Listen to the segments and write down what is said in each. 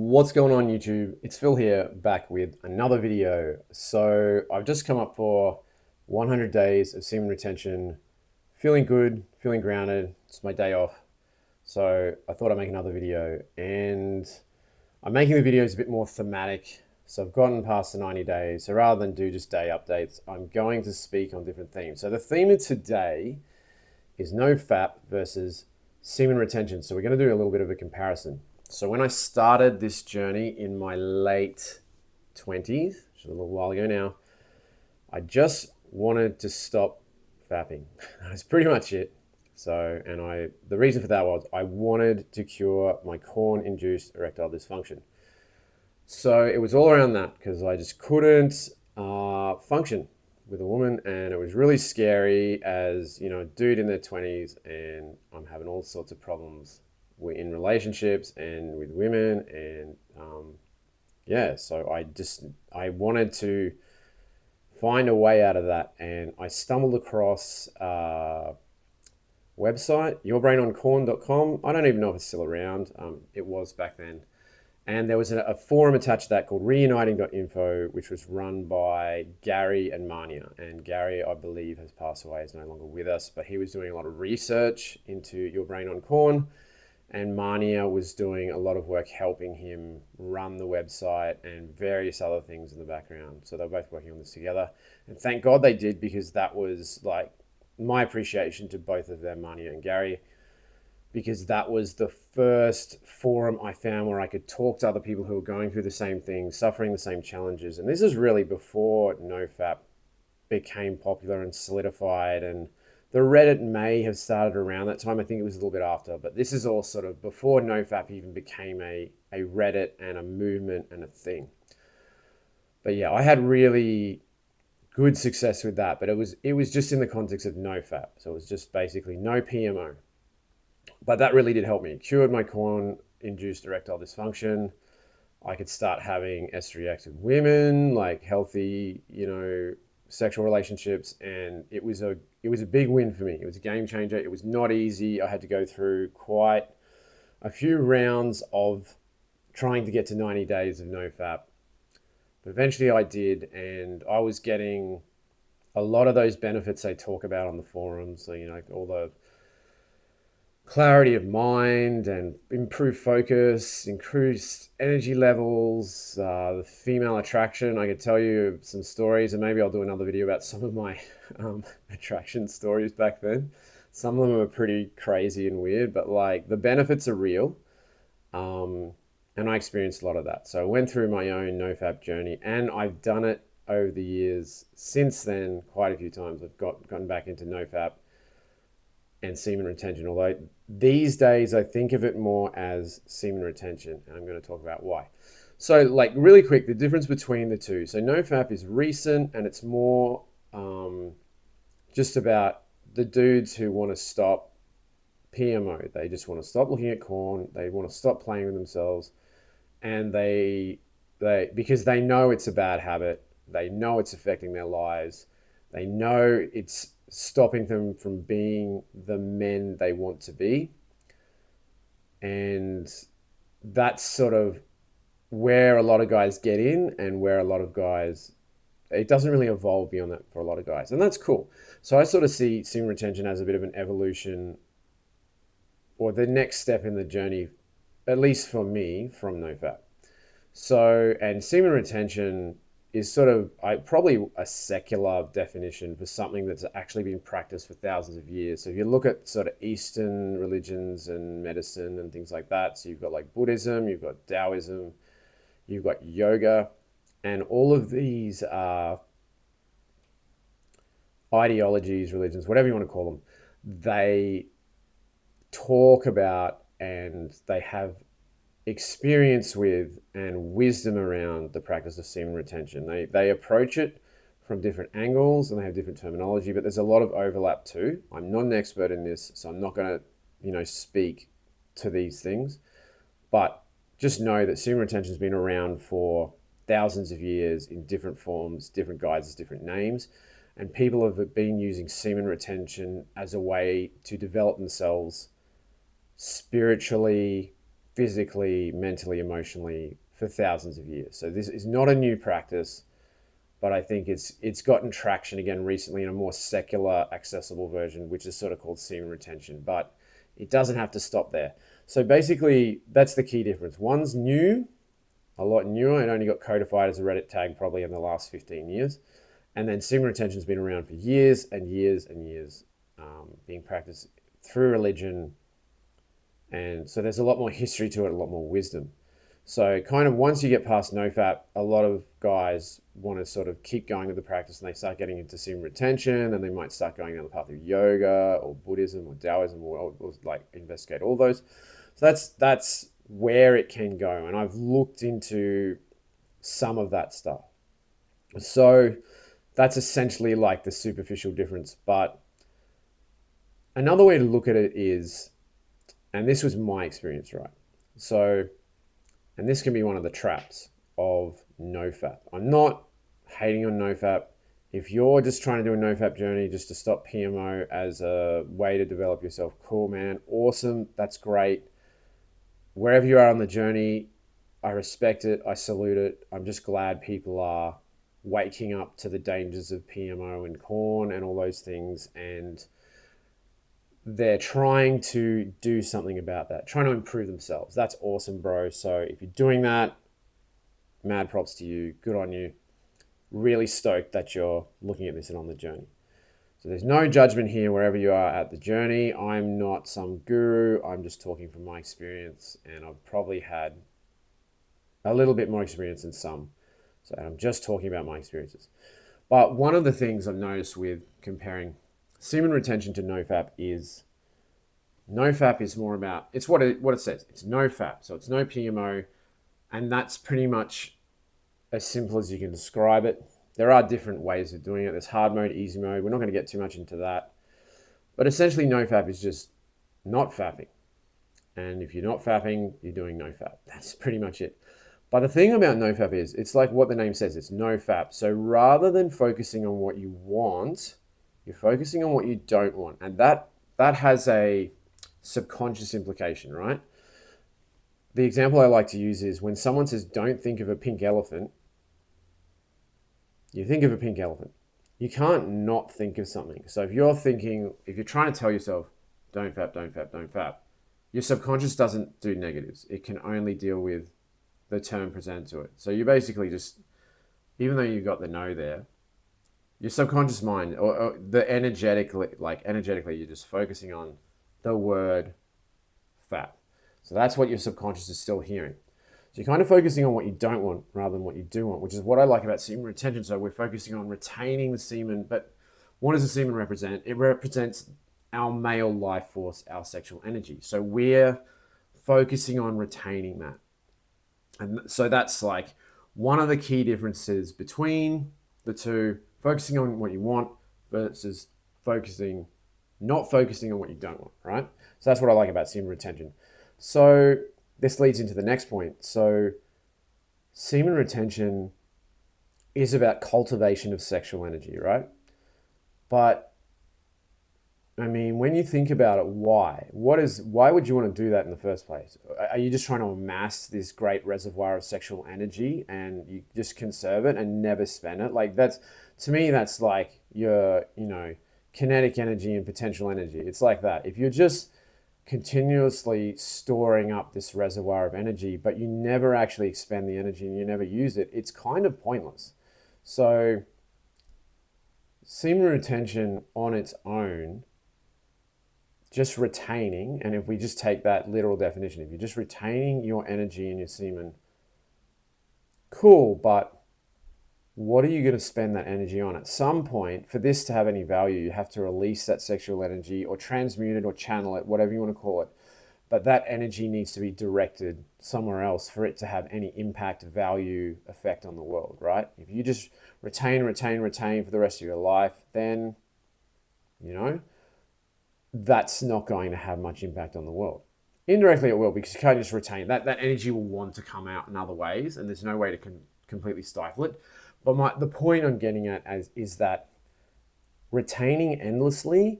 What's going on YouTube? It's Phil here, back with another video. So I've just come up for 100 days of semen retention, feeling good, feeling grounded. It's my day off. So I thought I'd make another video, and I'm making the videos a bit more thematic. So I've gotten past the 90 days. So rather than do just day updates, I'm going to speak on different themes. So the theme of today is NoFap versus semen retention. So we're going to do a little bit of a comparison. So when I started this journey in my late 20s, which is a little while ago now, I just wanted to stop fapping. That's pretty much it. So, the reason for that was I wanted to cure my corn-induced erectile dysfunction. So it was all around that because I just couldn't function with a woman, and it was really scary as, you know, a dude in their 20s, and I'm having all sorts of problems in relationships and with women, and yeah, so I wanted to find a way out of that, and I stumbled across a website, yourbrainoncorn.com. I don't even know if it's still around. It was back then. And there was a forum attached to that called reuniting.info, which was run by Gary and Mania. And Gary, I believe, has passed away, is no longer with us, but he was doing a lot of research into Your Brain on Corn. And Mania was doing a lot of work helping him run the website and various other things in the background. So they were both working on this together. And thank God they did, because that was like my appreciation to both of them, Mania and Gary, because that was the first forum I found where I could talk to other people who were going through the same things, suffering the same challenges. And this is really before NoFap became popular and solidified, and the Reddit may have started around that time. I think it was a little bit after, but this is all sort of before NoFap even became a Reddit and a movement and a thing. But yeah, I had really good success with that, but it was just in the context of NoFap. So it was just basically no PMO. But that really did help me. It cured my corn-induced erectile dysfunction. I could start having S-reactive women, like healthy, you know, sexual relationships, and it was a big win for me. It was a game changer. It was not easy. I had to go through quite a few rounds of trying to get to 90 days of NoFap. But eventually I did, and I was getting a lot of those benefits they talk about on the forums. So, you know, all the clarity of mind and improved focus, increased energy levels, the female attraction. I could tell you some stories, and maybe I'll do another video about some of my attraction stories back then. Some of them are pretty crazy and weird, but like the benefits are real. And I experienced a lot of that. So I went through my own NoFap journey, and I've done it over the years since then quite a few times. I've gotten back into NoFap and semen retention, although these days I think of it more as semen retention, and I'm going to talk about why. So like really quick, the difference between the two. So NoFap is recent, and it's more just about the dudes who want to stop PMO. They just want to stop looking at corn. They want to stop playing with themselves, and they because they know it's a bad habit. They know it's affecting their lives. They know it's stopping them from being the men they want to be. And that's sort of where a lot of guys get in, and where a lot of guys, it doesn't really evolve beyond that for a lot of guys. And that's cool. So I sort of see semen retention as a bit of an evolution, or the next step in the journey, at least for me, from NoFap. So, and semen retention is sort of probably a secular definition for something that's actually been practiced for thousands of years. So if you look at sort of Eastern religions and medicine and things like that, so you've got like Buddhism, you've got Taoism, you've got yoga, and all of these ideologies, religions, whatever you want to call them, they talk about and they have experience with and wisdom around the practice of semen retention. They approach it from different angles, and they have different terminology, but there's a lot of overlap too. I'm not an expert in this, so I'm not going to, you know, speak to these things, but just know that semen retention has been around for thousands of years in different forms, different guises, different names, and people have been using semen retention as a way to develop themselves spiritually, physically, mentally, emotionally for thousands of years. So this is not a new practice, but I think it's gotten traction again recently in a more secular, accessible version, which is sort of called semen retention. But it doesn't have to stop there. So basically, that's the key difference. One's new, a lot newer, and only got codified as a Reddit tag probably in the last 15 years. And then semen retention's been around for years and years and years, being practiced through religion. And so there's a lot more history to it, a lot more wisdom. So kind of once you get past NoFap, a lot of guys want to sort of keep going with the practice, and they start getting into semen retention, and they might start going down the path of yoga or Buddhism or Taoism or like investigate all those. So that's where it can go. And I've looked into some of that stuff. So that's essentially like the superficial difference. But another way to look at it is, and this was my experience, right? So, and this can be one of the traps of NoFap. I'm not hating on NoFap. If you're just trying to do a NoFap journey just to stop PMO as a way to develop yourself, cool, man, awesome, that's great. Wherever you are on the journey, I respect it, I salute it. I'm just glad people are waking up to the dangers of PMO and corn and all those things, and they're trying to do something about that, trying to improve themselves. That's awesome, bro. So if you're doing that, mad props to you. Good on you. Really stoked that you're looking at this and on the journey. So there's no judgment here wherever you are at the journey. I'm not some guru. I'm just talking from my experience, and I've probably had a little bit more experience than some. So I'm just talking about my experiences. But one of the things I've noticed with comparing semen retention to NoFap is more about, it's what it says. It's NoFap, so it's no PMO, and that's pretty much as simple as you can describe it. There are different ways of doing it. There's hard mode, easy mode. We're not going to get too much into that. But essentially, NoFap is just not fapping. And if you're not fapping, you're doing NoFap. That's pretty much it. But the thing about NoFap is, it's like what the name says, it's NoFap. So rather than focusing on what you want, you're focusing on what you don't want. And that has a subconscious implication, right? The example I like to use is when someone says, don't think of a pink elephant, you think of a pink elephant. You can't not think of something. So if you're trying to tell yourself, don't fap, don't fap, don't fap, your subconscious doesn't do negatives. It can only deal with the term presented to it. So you basically just, even though you've got the no there, your subconscious mind, or the energetically, you're just focusing on the word fap. So that's what your subconscious is still hearing. So you're kind of focusing on what you don't want rather than what you do want, which is what I like about semen retention. So we're focusing on retaining the semen, but what does the semen represent? It represents our male life force, our sexual energy. So we're focusing on retaining that. And so that's like one of the key differences between the two, focusing on what you want versus not focusing on what you don't want, right? So that's what I like about semen retention. So this leads into the next point. So semen retention is about cultivation of sexual energy, right? But I mean, when you think about it, why would you want to do that in the first place? Are you just trying to amass this great reservoir of sexual energy and you just conserve it and never spend it? Like to me, that's like your, kinetic energy and potential energy. It's like that. If you're just continuously storing up this reservoir of energy, but you never actually expend the energy and you never use it, it's kind of pointless. So semen retention on its own, just retaining, and if we just take that literal definition, if you're just retaining your energy in your semen, cool, but what are you going to spend that energy on? At some point, for this to have any value, you have to release that sexual energy or transmute it or channel it, whatever you want to call it. But that energy needs to be directed somewhere else for it to have any impact, value, effect on the world, right? If you just retain for the rest of your life, then, that's not going to have much impact on the world. Indirectly, it will, because you can't just retain that. That energy will want to come out in other ways, and there's no way to completely stifle it. But the point I'm getting at is that retaining endlessly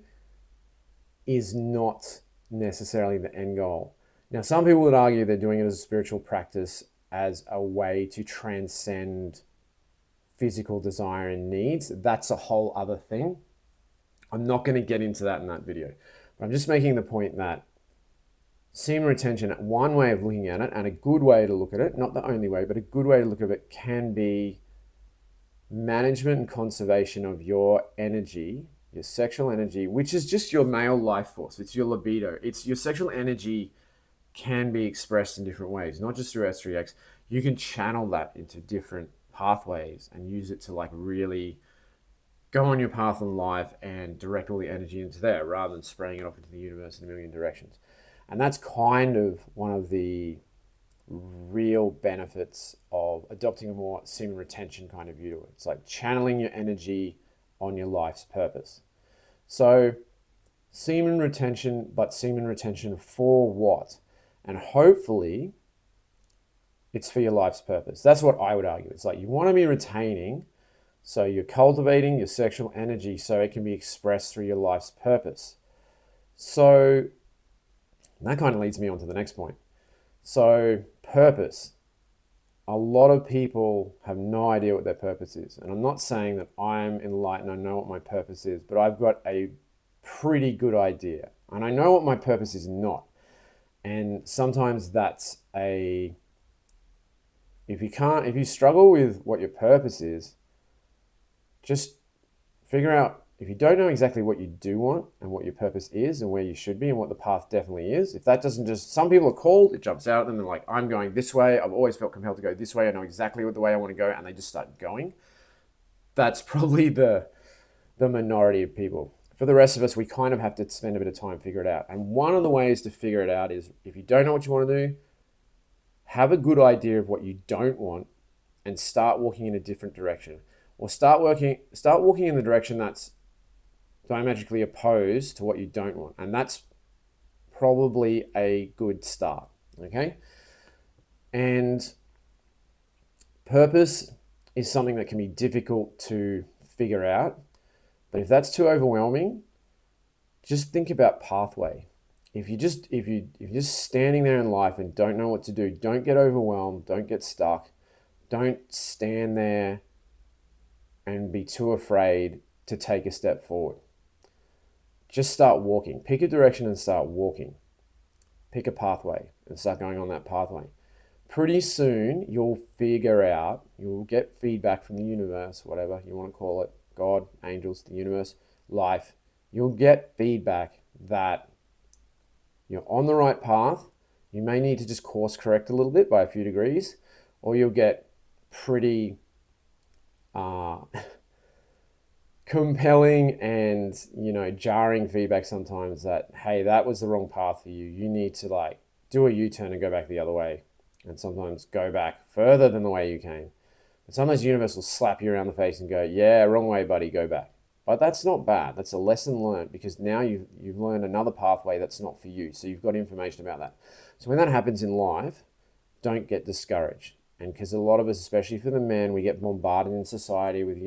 is not necessarily the end goal. Now, some people would argue they're doing it as a spiritual practice, as a way to transcend physical desire and needs. That's a whole other thing. I'm not going to get into that in that video, but I'm just making the point that semen retention, one way of looking at it, and a good way to look at it, not the only way, but a good way to look at it, can be management and conservation of your energy, your sexual energy, which is just your male life force. It's your libido. It's your sexual energy can be expressed in different ways, not just through S3X. You can channel that into different pathways and use it to like really go on your path in life and direct all the energy into there rather than spraying it off into the universe in a million directions. And that's kind of one of the real benefits of adopting a more semen retention kind of view to it. It's like channeling your energy on your life's purpose. So semen retention, but semen retention for what? And hopefully it's for your life's purpose. That's what I would argue. It's like you want to be retaining, so you're cultivating your sexual energy so it can be expressed through your life's purpose. So that kind of leads me on to the next point. So purpose. A lot of people have no idea what their purpose is. And I'm not saying that I'm enlightened, I know what my purpose is, but I've got a pretty good idea. And I know what my purpose is not. And sometimes that's if you struggle with what your purpose is, just figure out, if you don't know exactly what you do want and what your purpose is and where you should be and what the path definitely is, if that doesn't just, some people are called, it jumps out at them, they're like, I'm going this way, I've always felt compelled to go this way, I know exactly what the way I want to go, and they just start going. That's probably the minority of people. For the rest of us, we kind of have to spend a bit of time figure it out. And one of the ways to figure it out is, if you don't know what you want to do, have a good idea of what you don't want and start walking in a different direction. Or start walking in the direction that's diametrically opposed to what you don't want. And that's probably a good start, okay? And purpose is something that can be difficult to figure out, but if that's too overwhelming, just think about pathway. If you're just standing there in life and don't know what to do, don't get overwhelmed, don't get stuck, don't stand there and be too afraid to take a step forward. Just start walking. Pick a direction and start walking. Pick a pathway and start going on that pathway. Pretty soon, you'll figure out, you'll get feedback from the universe, whatever you want to call it, God, angels, the universe, life. You'll get feedback that you're on the right path. You may need to just course correct a little bit by a few degrees, or you'll get pretty compelling and jarring feedback sometimes that, hey, that was the wrong path for you. You need to like do a U-turn and go back the other way, and sometimes go back further than the way you came. But sometimes the universe will slap you around the face and go, yeah, wrong way, buddy, go back. But that's not bad. That's a lesson learned, because now you've learned another pathway that's not for you. So you've got information about that. So when that happens in life, don't get discouraged. And because a lot of us, especially for the men, we get bombarded in society with,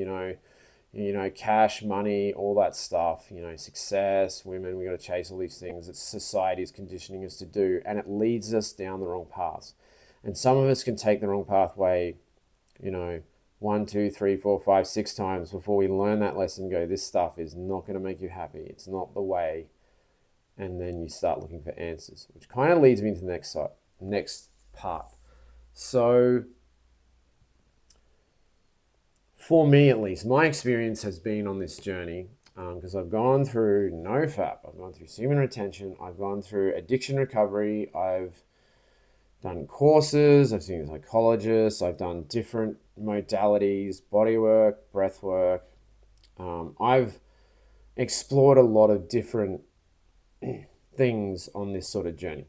cash, money, all that stuff, success, women, we got to chase all these things that society is conditioning us to do, and it leads us down the wrong paths. And some of us can take the wrong pathway, 1, 2, 3, 4, 5, 6 times before we learn that lesson, go, this stuff is not going to make you happy. It's not the way. And then you start looking for answers, which kind of leads me to the next part. So for me, at least, my experience has been on this journey, because I've gone through NoFap, I've gone through semen retention, I've gone through addiction recovery, I've done courses, I've seen psychologists, I've done different modalities, body work, breath work. I've explored a lot of different things on this sort of journey.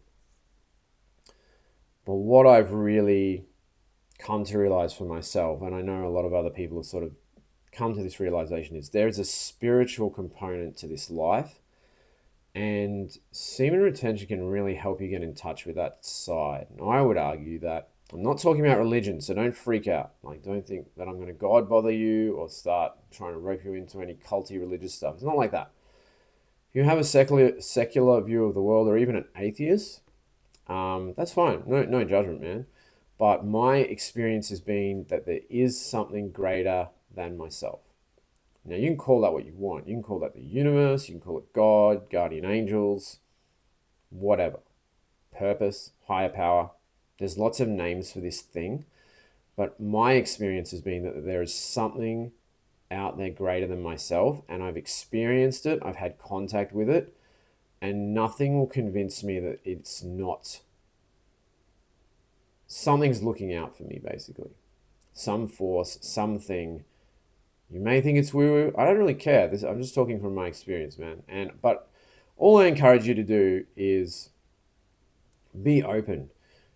But what I've really come to realize for myself, and I know a lot of other people have sort of come to this realization, is there's a spiritual component to this life, and semen retention can really help you get in touch with that side. And I would argue that, I'm not talking about religion, so don't freak out. Like, don't think that I'm going to God bother you or start trying to rope you into any culty religious stuff. It's not like that. If you have a secular view of the world, or even an atheist, That's fine. No judgment, man. But my experience has been that there is something greater than myself. Now, you can call that what you want. You can call that the universe, you can call it God, guardian angels, whatever. Purpose, higher power. There's lots of names for this thing. But my experience has been that there is something out there greater than myself, and I've experienced it, I've had contact with it, and nothing will convince me that it's not. Something's looking out for me, basically. Some force, something. You may think it's woo-woo. I don't really care. I'm just talking from my experience, man. But all I encourage you to do is be open.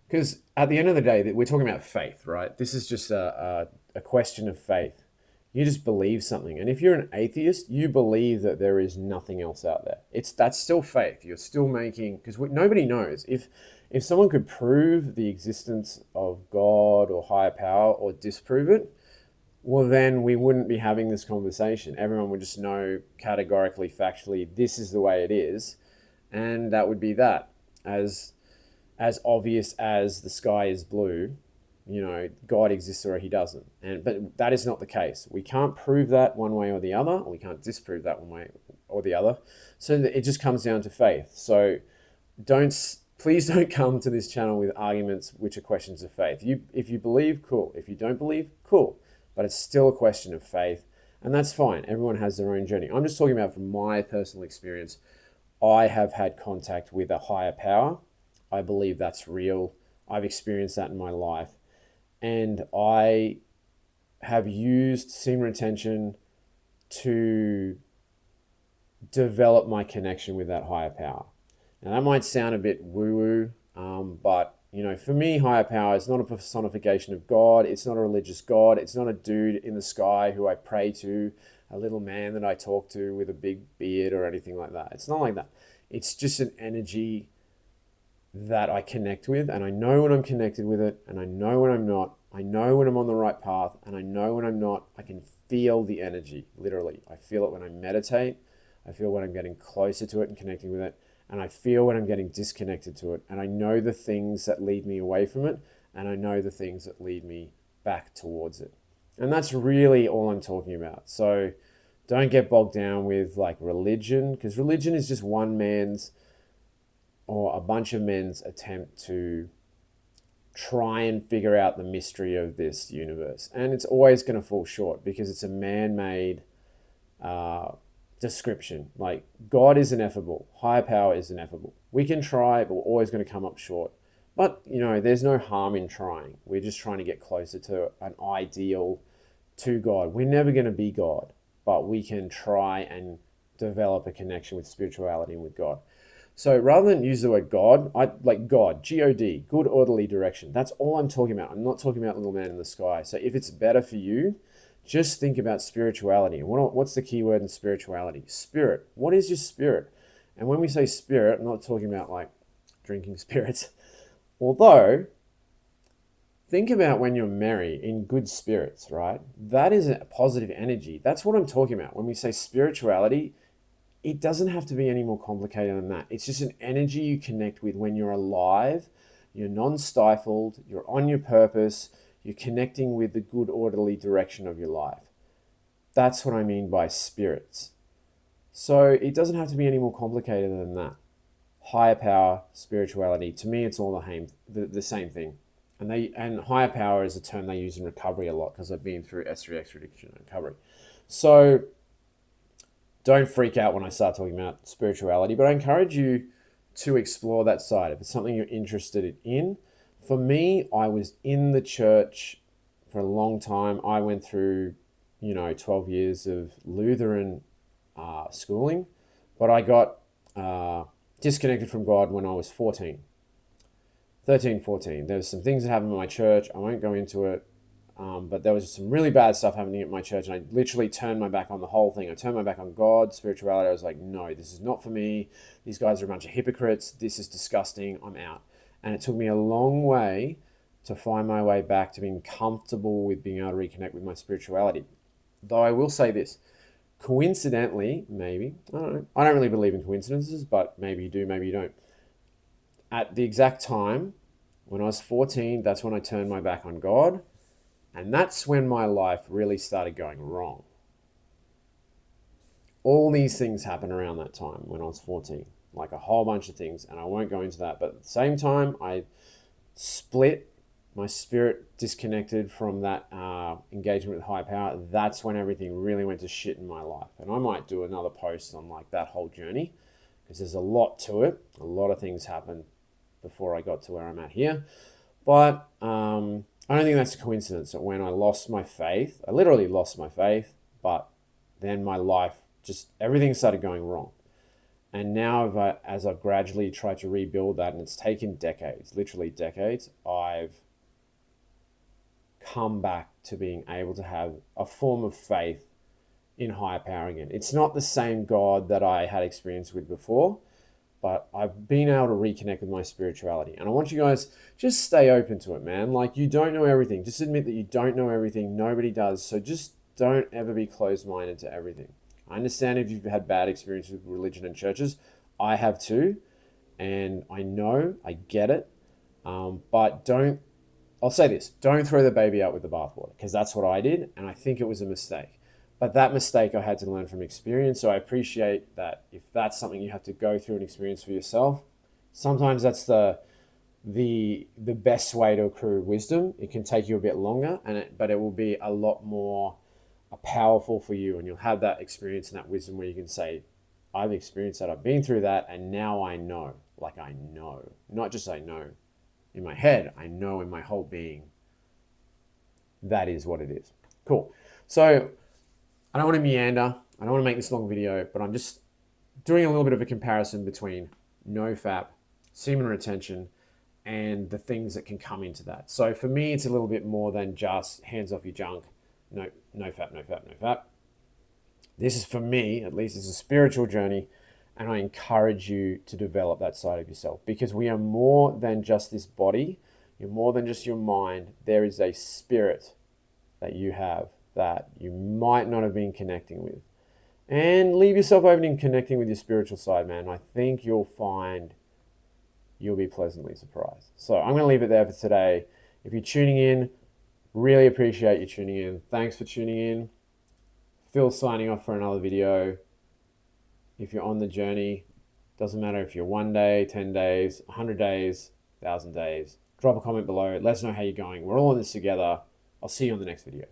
Because at the end of the day, we're talking about faith, right? This is just a question of faith. You just believe something. And if you're an atheist, you believe that there is nothing else out there. That's still faith. You're still making, because nobody knows. If someone could prove the existence of God or higher power or disprove it, well, then we wouldn't be having this conversation. Everyone would just know categorically, factually, this is the way it is. And that would be that. As obvious as the sky is blue, God exists or he doesn't. But that is not the case. We can't prove that one way or the other, and we can't disprove that one way or the other. So it just comes down to faith. So please don't come to this channel with arguments which are questions of faith. If you believe, cool. If you don't believe, cool. But it's still a question of faith, and that's fine. Everyone has their own journey. I'm just talking about from my personal experience. I have had contact with a higher power. I believe that's real. I've experienced that in my life. And I have used semen retention to develop my connection with that higher power. Now, that might sound a bit woo-woo, but for me, higher power is not a personification of God. It's not a religious God. It's not a dude in the sky who I pray to, a little man that I talk to with a big beard or anything like that. It's not like that. It's just an energy that I connect with, and I know when I'm connected with it, and I know when I'm not. I know when I'm on the right path, and I know when I'm not. I can feel the energy, literally. I feel it when I meditate. I feel when I'm getting closer to it and connecting with it, and I feel when I'm getting disconnected to it. And I know the things that lead me away from it, and I know the things that lead me back towards it. And that's really all I'm talking about. So don't get bogged down with like religion, because religion is just one man's or a bunch of men's attempt to try and figure out the mystery of this universe. And it's always going to fall short because it's a man-made description. Like, God is ineffable. Higher power is ineffable. We can try, but we're always going to come up short. But, there's no harm in trying. We're just trying to get closer to an ideal to God. We're never going to be God, but we can try and develop a connection with spirituality and with God. So rather than use the word God, I like God, G-O-D, good orderly direction. That's all I'm talking about. I'm not talking about little man in the sky. So if it's better for you, just think about spirituality. What's the key word in spirituality? Spirit. What is your spirit? And when we say spirit, I'm not talking about like drinking spirits. Although, think about when you're merry in good spirits, right? That is a positive energy. That's what I'm talking about. When we say spirituality, it doesn't have to be any more complicated than that. It's just an energy you connect with when you're alive, you're non-stifled, you're on your purpose, you're connecting with the good orderly direction of your life. That's what I mean by spirits. So it doesn't have to be any more complicated than that. Higher power, spirituality, to me it's all the same thing. And higher power is a term they use in recovery a lot because I've been through S3X addiction and recovery. So don't freak out when I start talking about spirituality, but I encourage you to explore that side. If it's something you're interested in. For me, I was in the church for a long time. I went through, 12 years of Lutheran schooling, but I got disconnected from God when I was 14. 13, 14. There was some things that happened in my church. I won't go into it. But there was some really bad stuff happening at my church, and I literally turned my back on the whole thing. I turned my back on God, spirituality. I was like, no, this is not for me. These guys are a bunch of hypocrites. This is disgusting. I'm out. And it took me a long way to find my way back to being comfortable with being able to reconnect with my spirituality. Though I will say this, coincidentally, maybe, I don't know. I don't really believe in coincidences, but maybe you do, maybe you don't. at the exact time when I was 14, that's when I turned my back on God. And that's when my life really started going wrong. All these things happened around that time when I was 14, like a whole bunch of things. And I won't go into that. But at the same time, I split, my spirit disconnected from that engagement with higher power. That's when everything really went to shit in my life. And I might do another post on like that whole journey, because there's a lot to it. A lot of things happened before I got to where I'm at here. But I don't think that's a coincidence that when I lost my faith, I literally lost my faith, but then my life, just everything started going wrong. And now, as I've gradually tried to rebuild that, and it's taken decades, literally decades, I've come back to being able to have a form of faith in higher power again. It's not the same God that I had experience with before, but I've been able to reconnect with my spirituality. And I want you guys, just stay open to it, man. Like, you don't know everything. Just admit that you don't know everything. Nobody does. So just don't ever be closed-minded to everything. I understand if you've had bad experiences with religion and churches. I have too. And I know, I get it. But I'll say this, don't throw the baby out with the bathwater, because that's what I did. And I think it was a mistake. But that mistake I had to learn from experience. So I appreciate that if that's something you have to go through and experience for yourself, sometimes that's the best way to accrue wisdom. It can take you a bit longer, but it will be a lot more powerful for you, and you'll have that experience and that wisdom where you can say, I've experienced that, I've been through that, and now I know. Like, I know. Not just I know in my head, I know in my whole being. That is what it is. Cool. So I don't want to meander. I don't want to make this long video, but I'm just doing a little bit of a comparison between NoFap, semen retention, and the things that can come into that. So for me, it's a little bit more than just hands off your junk. NoFap. This is, for me, at least, it's a spiritual journey, and I encourage you to develop that side of yourself, because we are more than just this body. You're more than just your mind. There is a spirit that you have that you might not have been connecting with. And leave yourself open in connecting with your spiritual side, man. I think you'll find you'll be pleasantly surprised. So I'm going to leave it there for today. If you're tuning in, really appreciate you tuning in. Thanks for tuning in. Phil signing off for another video. If you're on the journey, doesn't matter if you're 1 day, 10 days, 100 days, 1,000 days, drop a comment below. Let us know how you're going. We're all in this together. I'll see you on the next video.